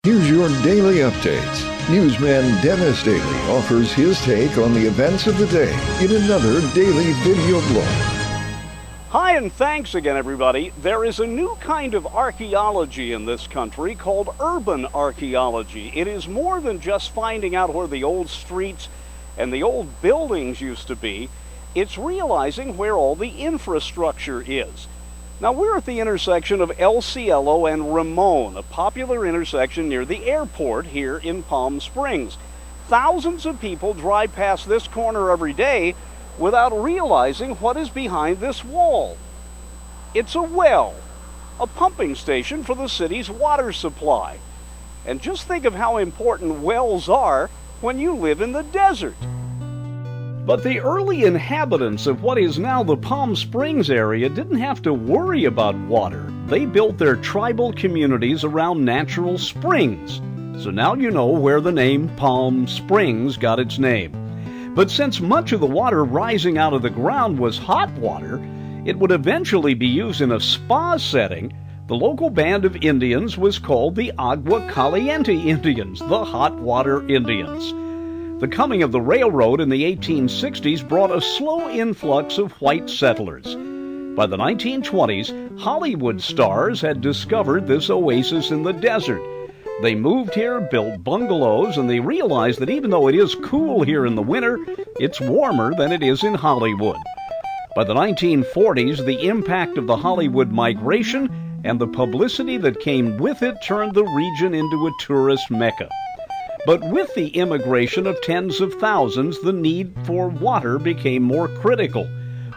Here's your daily updates. Newsman Dennis Daily offers his take on the events of the day in another daily video blog. Hi, and thanks again, everybody. There is a new kind of archaeology in this country called urban archaeology. It is more than just finding out where the old streets and the old buildings used to be. It's realizing where all the infrastructure is. Now, we're at the intersection of El Cielo and Ramon, a popular intersection near the airport here in Palm Springs. Thousands of people drive past this corner every day without realizing what is behind this wall. It's a well, a pumping station for the city's water supply. And just think of how important wells are when you live in the desert. But the early inhabitants of what is now the Palm Springs area didn't have to worry about water. They built their tribal communities around natural springs. So now you know where the name Palm Springs got its name. But since much of the water rising out of the ground was hot water, it would eventually be used in a spa setting. The local band of Indians was called the Agua Caliente Indians, the Hot Water Indians. The coming of the railroad in the 1860s brought a slow influx of white settlers. By the 1920s, Hollywood stars had discovered this oasis in the desert. They moved here, built bungalows, and they realized that even though it is cool here in the winter, it's warmer than it is in Hollywood. By the 1940s, the impact of the Hollywood migration and the publicity that came with it turned the region into a tourist mecca. But with the immigration of tens of thousands, the need for water became more critical.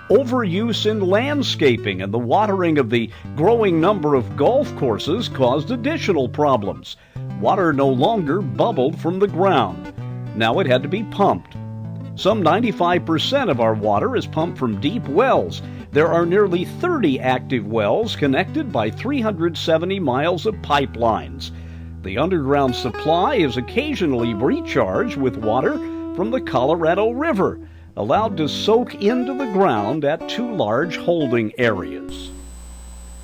Overuse in landscaping and the watering of the growing number of golf courses caused additional problems. Water no longer bubbled from the ground. Now it had to be pumped. Some 95% of our water is pumped from deep wells. There are nearly 30 active wells connected by 370 miles of pipelines. The underground supply is occasionally recharged with water from the Colorado River, allowed to soak into the ground at two large holding areas.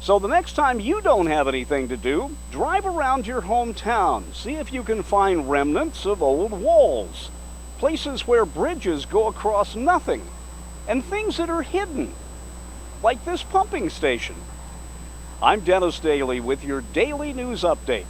So the next time you don't have anything to do, drive around your hometown. See if you can find remnants of old walls, places where bridges go across nothing, and things that are hidden, like this pumping station. I'm Dennis Daly with your Daily News Update.